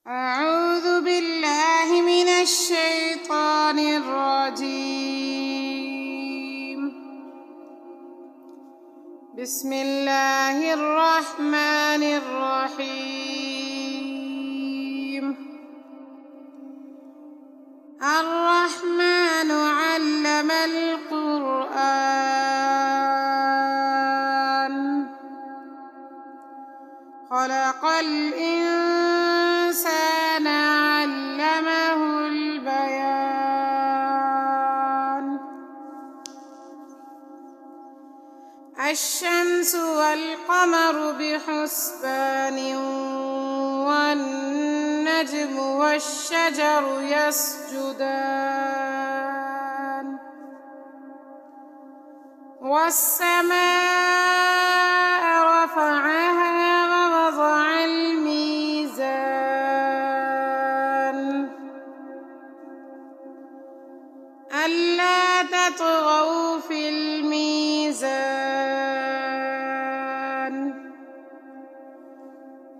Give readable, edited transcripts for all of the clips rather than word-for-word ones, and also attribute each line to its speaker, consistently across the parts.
Speaker 1: أعوذ بالله من الشيطان الرجيم. بسم الله الرحمن الرحيم. الرحمن علم القرآن خلق الإنسان علمه البيان. الشمس والقمر بحسبان والنجم والشجر يسجدان والسماء رفعها ووضع الميزان ألا تطغوا في الميزان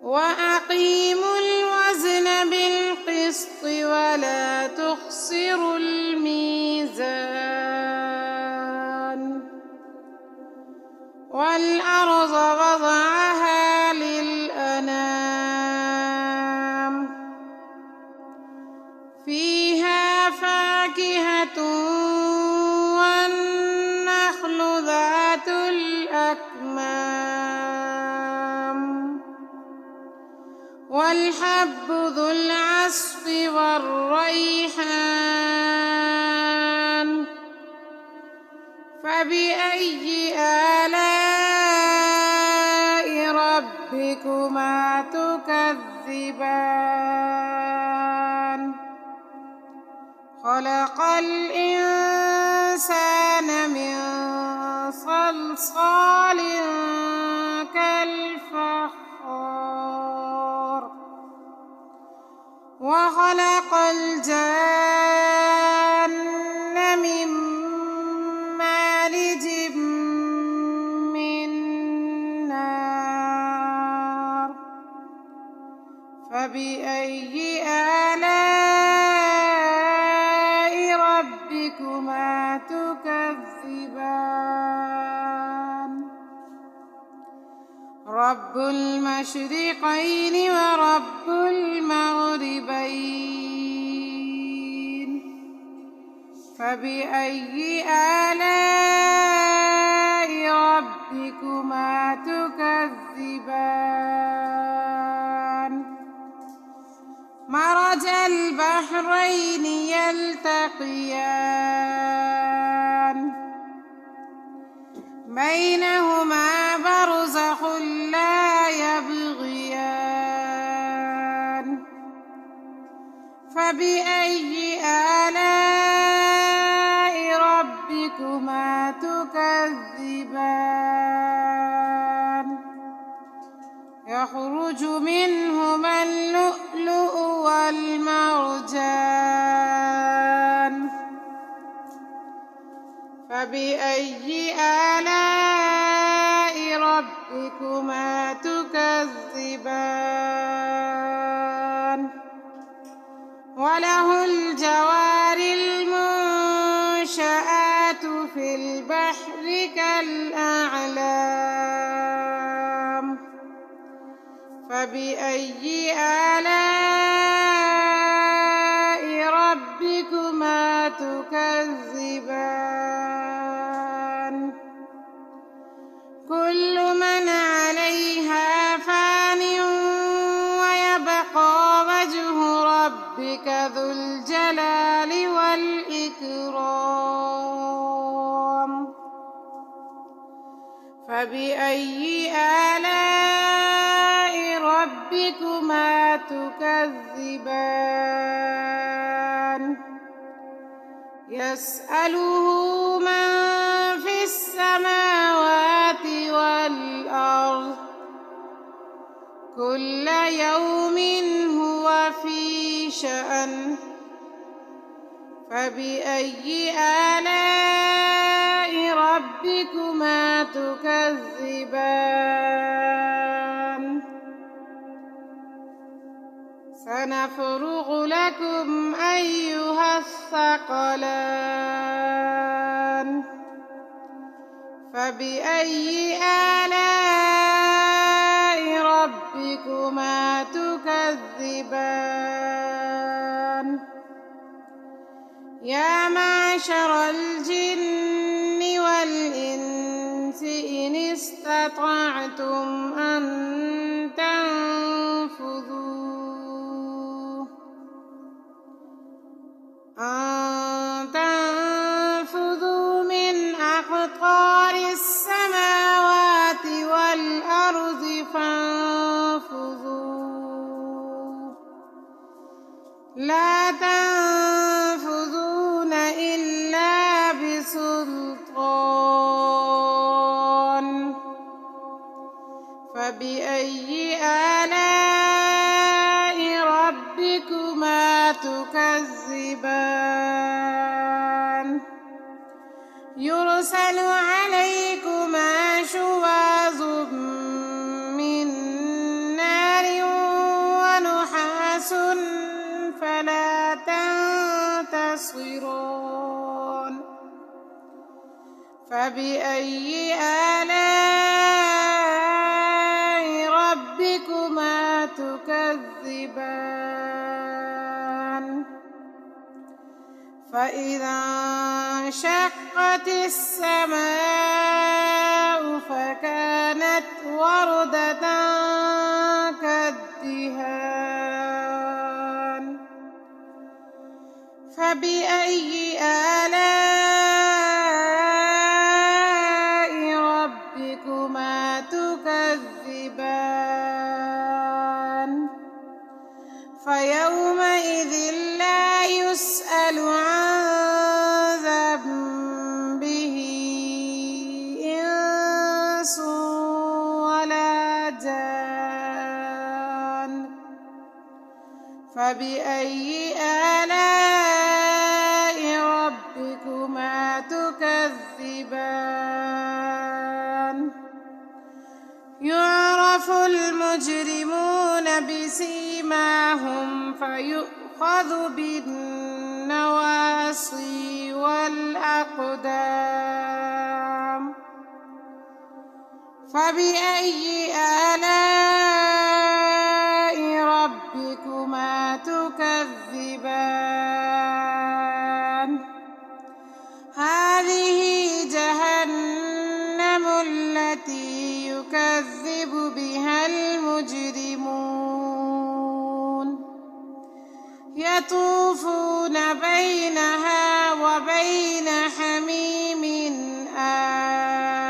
Speaker 1: وأقيموا الوزن بالقسط ولا تخسروا الميزان. والأرض وضعها للأنام فيها فاكهة والنخل ذات الأكمام والحب ذو العصف والريحان. فبأي آلاء ربكما تكذبان؟ خلق الإنسان من صلصال كالفخار وخلق الجان من مارج من نار. فبأي آلاء ربكما تكذبان؟ رب المشرقين ورب المغربين. فبأي آلاء ربكما تكذبان؟ مرج البحرين يلتقيان بينهما برزخ لا يبغيان. فبأي آلاء ربكما تكذبان؟ يخرج منهما اللؤلؤ والمرجان. فبأي آلاء ربكما تكذبان؟ وله الجوار المنشآت في البحر كالأعلام. فبأي آلاء ربكما تكذبان؟ كل من عليها فان ويبقى وجه ربك ذو الجلال والإكرام. فبأي آلاء ربكما تكذبان؟ يسأله من في السماوات والأرض كل يوم هو في شأن. فبأي آلاء ربكما تكذبان؟ سنفرغ لكم أيها الثقلان فبأي آلاء ربكما تكذبان يا معشر الجن والإنس إن استطعتم أن تنفذوا من أقطار السماوات والأرض فانفذوا لا تنفذون إلا بسلطان فبأي آلاء ربكما تكذبان يرسل عليكما شواظ من نار ونحاس فلا تنتصران فبأي آلاء ربكما تكذبان فإذا انشقت السماء فكانت وردة كالدهان فبأي آلاء ربكما تكذبان فيومئذ لا يسأل عن ذنبه إنس ولا جان فبأي آلاء ربكما تكذبان يعرف المجرمون بسيماهم فيؤخذ بالنواصي والأقدام فبأي آلاء ربكما تكذبان هذه جهنم التي يكذب بها المجرمون يطوفون بينها وبين حميم آن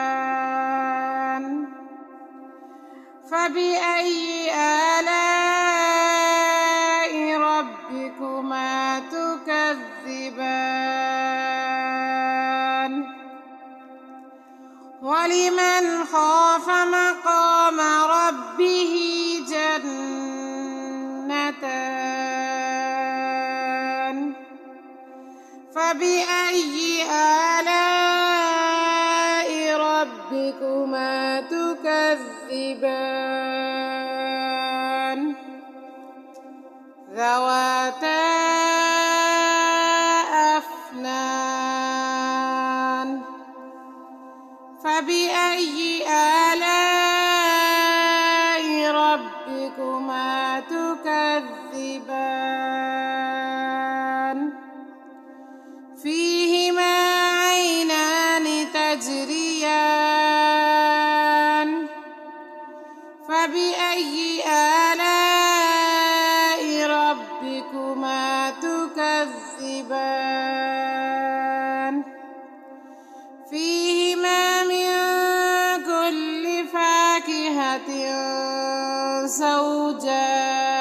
Speaker 1: فبأي آلاء ربكما تكذبان ولمن خاف مقام ربه جنتان فبأي آلاء ربكما تكذبان ذواتا أفنان فبأي آلاء ربكما تكذبان فيهما عينان تجريان فبأي آلاء ربكما تكذبان فيهما من كل فاكهة زوجان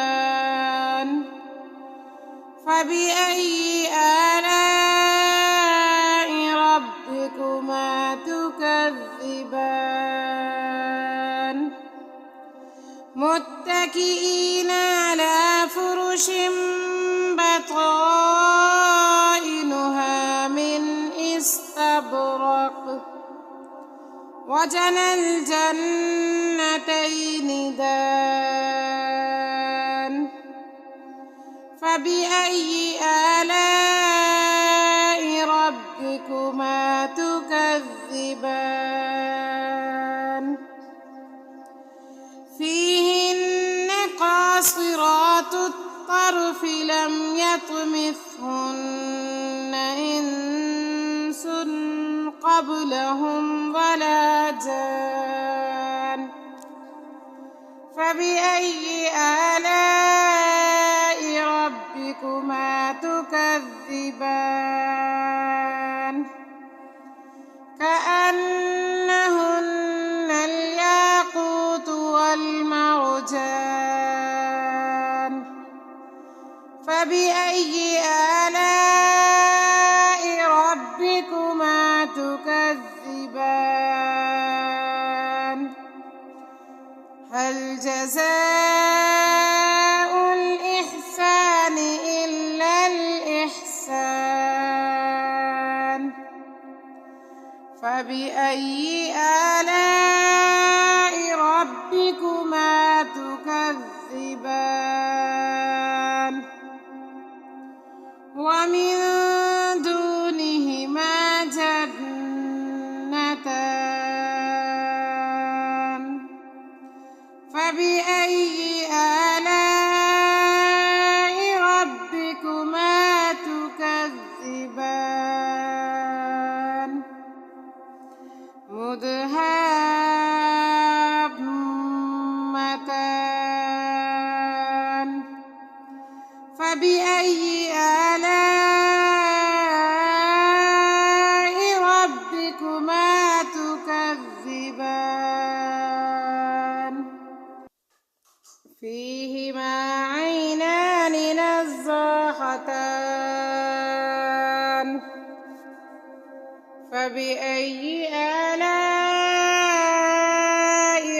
Speaker 1: فبأي آلاء ربكما تكذبان متكئين على فرش بطائنها من استبرق وجنى الجنتين دان فبأي آلاء ربكما تكذبان فيهن قاصرات الطرف لم يطمثهن إنس قبلهم ولا جان فبأي آلاء ربكما تكذبان كأنهن الياقوت والمرجان فبأي آلاء ربكما تكذبان هل جزاء الإحسان إلا الإحسان فبأي آلاء ربكما تكذبان ومن دونهما جنتان فبأي آلاء ربكما تكذبان مدهامتان فبأي آلاء ربكما تكذبان فيهما عينان نضاختان فبأي آلاء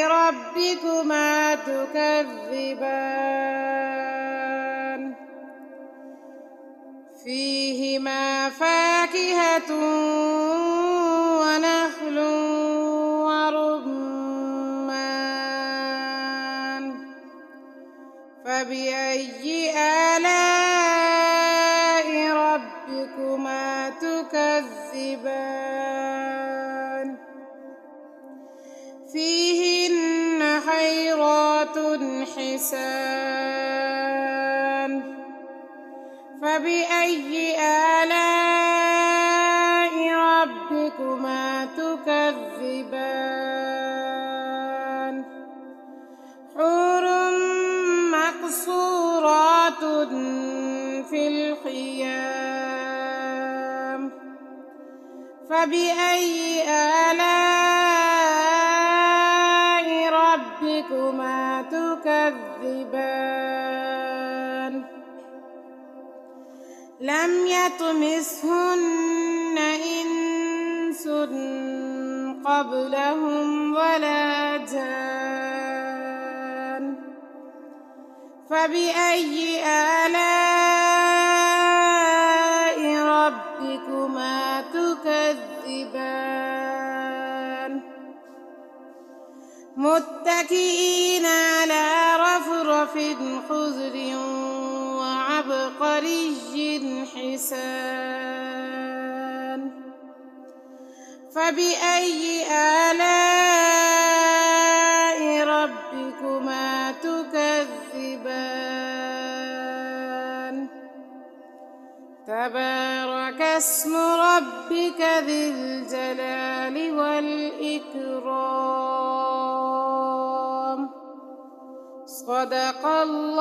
Speaker 1: ربكما تكذبان فيهما فاكهة ونخل ورمان فبأي آلاء ربكما تكذبان فيهن خيرات حسان فبأي آلاء ربكما تكذبان حور مقصورات في الخيام فبأي آلاء ربكما تكذبان لم يطمثهن إنس قبلهم ولا جان فبأي آلاء ربكما تكذبان متكئين على رفرف خضر وعبقري حسان فبأي آلاء ربكما تكذبان تبارك اسم ربك ذي الجلال والإكرام صدق الله